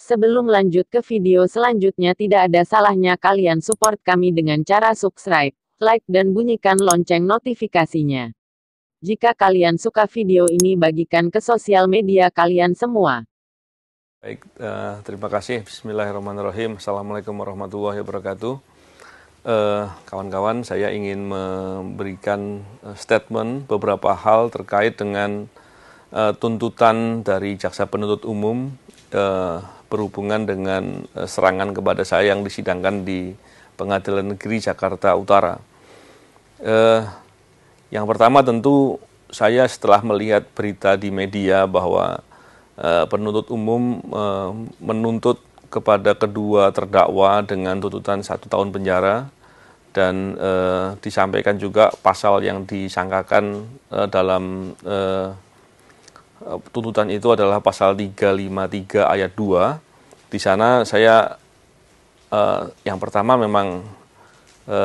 Sebelum lanjut ke video selanjutnya, tidak ada salahnya kalian support kami dengan cara subscribe, like, dan bunyikan lonceng notifikasinya. Jika kalian suka video ini, bagikan ke sosial media kalian semua. Baik, terima kasih. Bismillahirrahmanirrahim. Assalamualaikum warahmatullahi wabarakatuh. Kawan-kawan, saya ingin memberikan statement beberapa hal terkait dengan tuntutan dari Jaksa Penuntut Umum berhubungan dengan serangan kepada saya yang disidangkan di Pengadilan Negeri Jakarta Utara. Yang pertama tentu saya setelah melihat berita di media bahwa penuntut umum menuntut kepada kedua terdakwa dengan tuntutan 1 tahun penjara dan disampaikan juga pasal yang disangkakan dalam tuntutan itu adalah pasal 353 ayat 2. Di sana saya yang pertama memang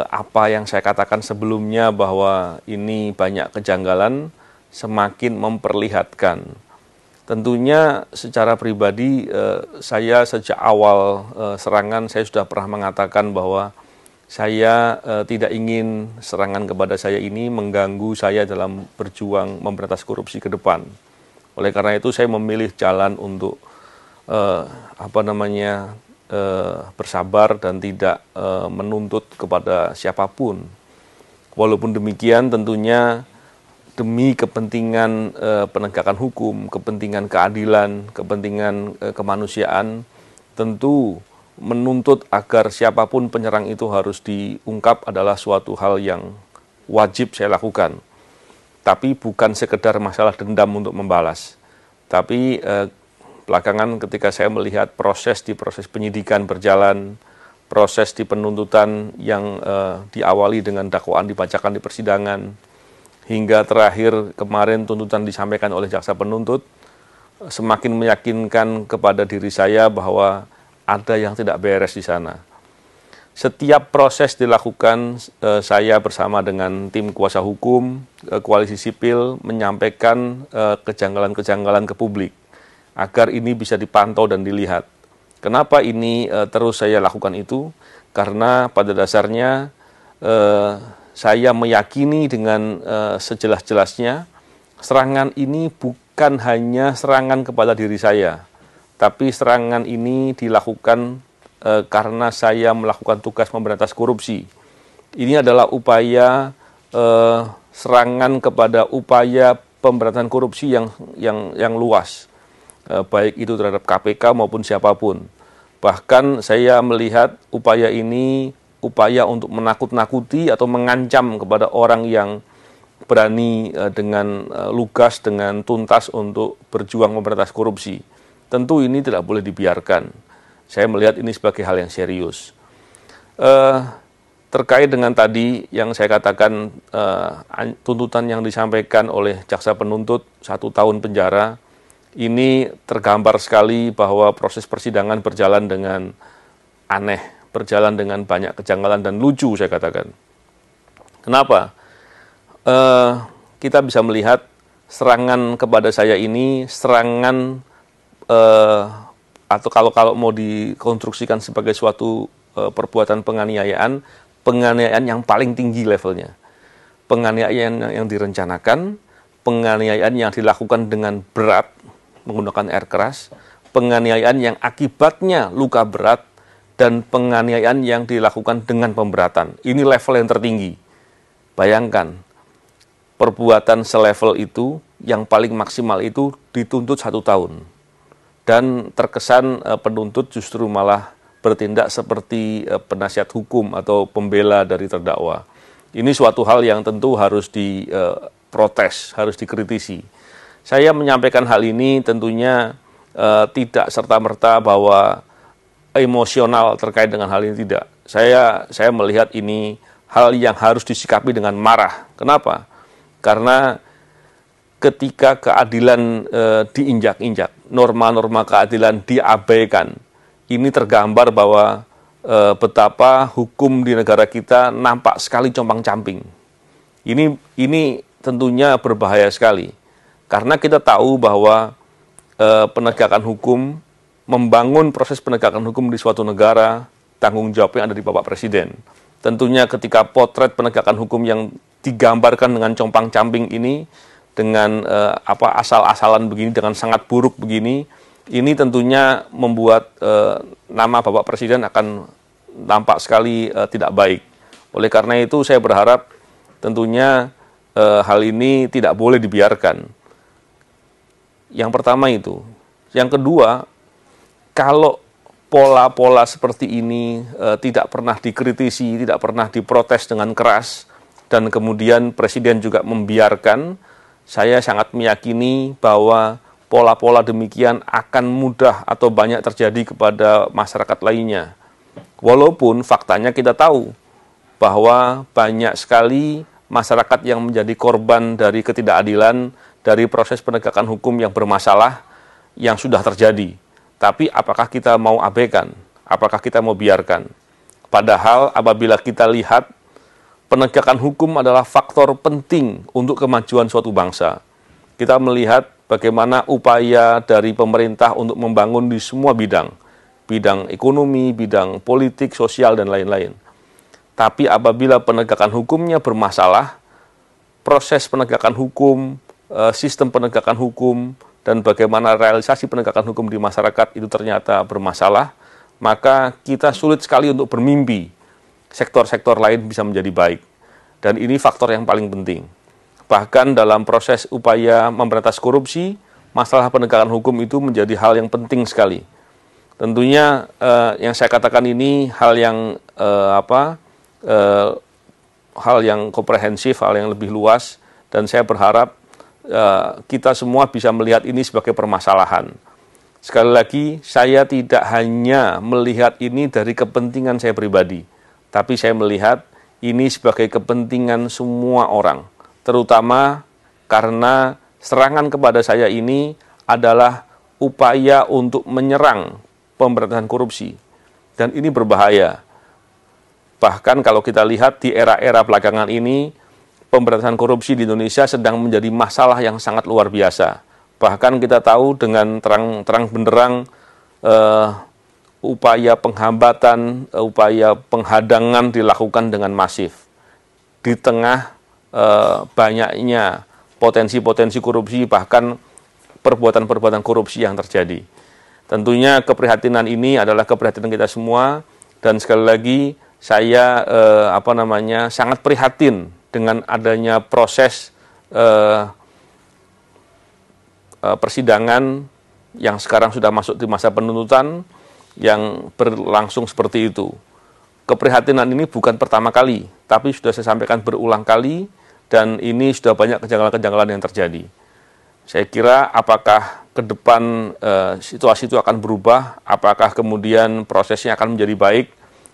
apa yang saya katakan sebelumnya bahwa ini banyak kejanggalan semakin memperlihatkan. Tentunya secara pribadi saya sejak awal serangan saya sudah pernah mengatakan bahwa saya tidak ingin serangan kepada saya ini mengganggu saya dalam berjuang memberantas korupsi ke depan. Oleh karena itu saya memilih jalan untuk bersabar dan tidak menuntut kepada siapapun. Walaupun demikian tentunya demi kepentingan penegakan hukum, kepentingan keadilan, kepentingan kemanusiaan, tentu menuntut agar siapapun penyerang itu harus diungkap adalah suatu hal yang wajib saya lakukan. Tapi bukan sekedar masalah dendam untuk membalas. Tapi belakangan ketika saya melihat proses penyidikan berjalan, proses di penuntutan yang diawali dengan dakwaan dibacakan di persidangan, hingga terakhir kemarin tuntutan disampaikan oleh jaksa penuntut, semakin meyakinkan kepada diri saya bahwa ada yang tidak beres di sana. Setiap proses dilakukan, saya bersama dengan tim kuasa hukum, koalisi sipil, menyampaikan kejanggalan-kejanggalan ke publik, agar ini bisa dipantau dan dilihat. Kenapa ini terus saya lakukan itu? Karena pada dasarnya saya meyakini dengan sejelas-jelasnya, serangan ini bukan hanya serangan kepada diri saya, tapi serangan ini dilakukan karena saya melakukan tugas memberantas korupsi. Ini adalah upaya serangan kepada upaya pemberantasan korupsi yang luas, baik itu terhadap KPK maupun siapapun. Bahkan saya melihat upaya ini upaya untuk menakut-nakuti atau mengancam kepada orang yang berani dengan lugas, dengan tuntas untuk berjuang memberantas korupsi. Tentu ini tidak boleh dibiarkan. Saya melihat ini sebagai hal yang serius. Terkait dengan tadi yang saya katakan tuntutan yang disampaikan oleh jaksa penuntut 1 tahun penjara, ini tergambar sekali bahwa proses persidangan berjalan dengan aneh, berjalan dengan banyak kejanggalan dan lucu saya katakan. Kenapa? Kita bisa melihat serangan kepada saya ini serangan atau kalau mau dikonstruksikan sebagai suatu perbuatan penganiayaan yang paling tinggi levelnya. Penganiayaan yang direncanakan, penganiayaan yang dilakukan dengan berat, menggunakan air keras, penganiayaan yang akibatnya luka berat, dan penganiayaan yang dilakukan dengan pemberatan. Ini level yang tertinggi. Bayangkan, perbuatan selevel itu, yang paling maksimal itu dituntut 1 tahun. Dan terkesan penuntut justru malah bertindak seperti penasihat hukum atau pembela dari terdakwa. Ini suatu hal yang tentu harus diprotes, harus dikritisi. Saya menyampaikan hal ini tentunya tidak serta-merta bahwa emosional terkait dengan hal ini, tidak. Saya melihat ini hal yang harus disikapi dengan marah. Kenapa? Karena ketika keadilan diinjak-injak, norma-norma keadilan diabaikan, ini tergambar bahwa betapa hukum di negara kita nampak sekali compang-camping. Ini tentunya berbahaya sekali, karena kita tahu bahwa penegakan hukum membangun proses penegakan hukum di suatu negara, tanggung jawabnya ada di Bapak Presiden. Tentunya ketika potret penegakan hukum yang digambarkan dengan compang-camping ini, dengan asal-asalan begini, dengan sangat buruk begini, ini tentunya membuat nama Bapak Presiden akan nampak sekali tidak baik. Oleh karena itu saya berharap tentunya hal ini tidak boleh dibiarkan. Yang pertama itu. Yang kedua, kalau pola-pola seperti ini tidak pernah dikritisi, tidak pernah diprotes dengan keras, dan kemudian Presiden juga membiarkan, saya sangat meyakini bahwa pola-pola demikian akan mudah atau banyak terjadi kepada masyarakat lainnya. Walaupun faktanya kita tahu bahwa banyak sekali masyarakat yang menjadi korban dari ketidakadilan, dari proses penegakan hukum yang bermasalah, yang sudah terjadi. Tapi apakah kita mau abaikan? Apakah kita mau biarkan? Padahal apabila kita lihat, penegakan hukum adalah faktor penting untuk kemajuan suatu bangsa. Kita melihat bagaimana upaya dari pemerintah untuk membangun di semua bidang. Bidang ekonomi, bidang politik, sosial, dan lain-lain. Tapi apabila penegakan hukumnya bermasalah, proses penegakan hukum, sistem penegakan hukum, dan bagaimana realisasi penegakan hukum di masyarakat itu ternyata bermasalah, maka kita sulit sekali untuk bermimpi sektor-sektor lain bisa menjadi baik. Dan ini faktor yang paling penting. Bahkan dalam proses upaya memberantas korupsi, masalah penegakan hukum itu menjadi hal yang penting sekali. Tentunya yang saya katakan ini hal yang hal yang komprehensif, hal yang lebih luas, dan saya berharap kita semua bisa melihat ini sebagai permasalahan. Sekali lagi, saya tidak hanya melihat ini dari kepentingan saya pribadi, tapi saya melihat ini sebagai kepentingan semua orang, terutama karena serangan kepada saya ini adalah upaya untuk menyerang pemberantasan korupsi, dan ini berbahaya. Bahkan kalau kita lihat di era-era belakangan ini, pemberantasan korupsi di Indonesia sedang menjadi masalah yang sangat luar biasa. Bahkan kita tahu dengan terang benderang upaya penghambatan, upaya penghadangan dilakukan dengan masif. Di tengah banyaknya potensi-potensi korupsi, bahkan perbuatan-perbuatan korupsi yang terjadi. Tentunya keprihatinan ini adalah keprihatinan kita semua, dan sekali lagi saya sangat prihatin dengan adanya proses persidangan yang sekarang sudah masuk di masa penuntutan yang berlangsung seperti itu. Keprihatinan ini bukan pertama kali, tapi sudah saya sampaikan berulang kali, dan ini sudah banyak kejanggalan-kejanggalan yang terjadi. Saya kira apakah ke depan situasi itu akan berubah, apakah kemudian prosesnya akan menjadi baik,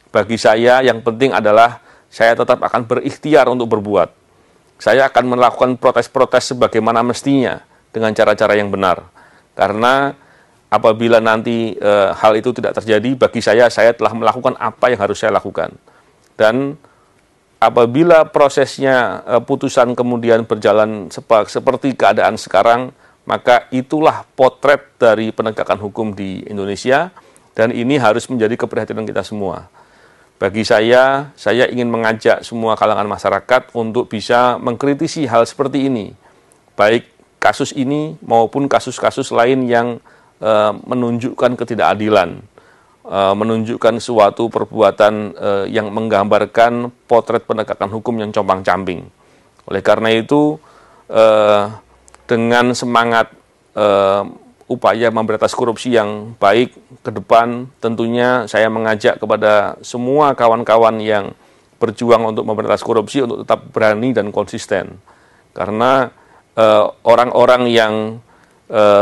bagi saya yang penting adalah saya tetap akan berikhtiar untuk berbuat. Saya akan melakukan protes-protes sebagaimana mestinya dengan cara-cara yang benar. Karena apabila nanti hal itu tidak terjadi, bagi saya telah melakukan apa yang harus saya lakukan. Dan apabila prosesnya putusan kemudian berjalan seperti keadaan sekarang, maka itulah potret dari penegakan hukum di Indonesia, dan ini harus menjadi keprihatinan kita semua. Bagi saya ingin mengajak semua kalangan masyarakat untuk bisa mengkritisi hal seperti ini, baik kasus ini maupun kasus-kasus lain yang menunjukkan ketidakadilan, menunjukkan suatu perbuatan yang menggambarkan potret penegakan hukum yang compang-camping. Oleh karena itu, dengan semangat upaya memberantas korupsi yang baik ke depan, tentunya saya mengajak kepada semua kawan-kawan yang berjuang untuk memberantas korupsi untuk tetap berani dan konsisten. Karena orang-orang yang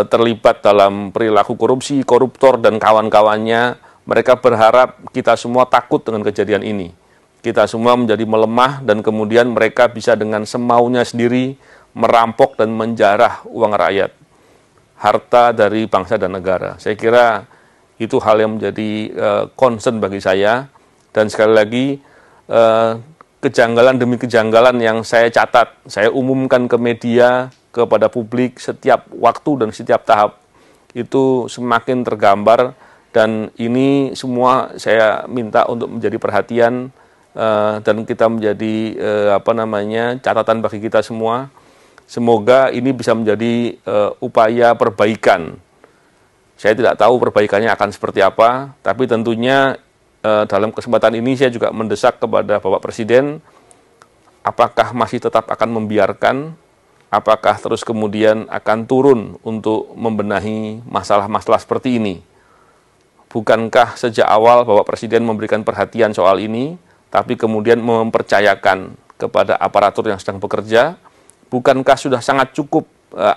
terlibat dalam perilaku korupsi, koruptor dan kawan-kawannya, mereka berharap kita semua takut dengan kejadian ini. Kita semua menjadi melemah dan kemudian mereka bisa dengan semaunya sendiri merampok dan menjarah uang rakyat, harta dari bangsa dan negara. Saya kira itu hal yang menjadi concern bagi saya, dan sekali lagi kejanggalan demi kejanggalan yang saya catat, saya umumkan ke media, kepada publik setiap waktu dan setiap tahap. itu semakin tergambar, dan ini semua saya minta untuk menjadi perhatian dan kita menjadi catatan bagi kita semua. Semoga ini bisa menjadi upaya perbaikan. Saya tidak tahu perbaikannya akan seperti apa, tapi tentunya dalam kesempatan ini saya juga mendesak kepada Bapak Presiden, apakah masih tetap akan membiarkan, apakah terus kemudian akan turun untuk membenahi masalah-masalah seperti ini. Bukankah sejak awal Bapak Presiden memberikan perhatian soal ini, tapi kemudian mempercayakan kepada aparatur yang sedang bekerja? Bukankah sudah sangat cukup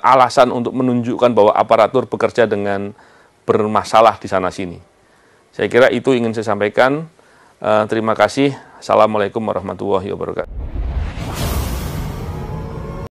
alasan untuk menunjukkan bahwa aparatur bekerja dengan bermasalah di sana-sini? Saya kira itu ingin saya sampaikan. Terima kasih. Assalamualaikum warahmatullahi wabarakatuh.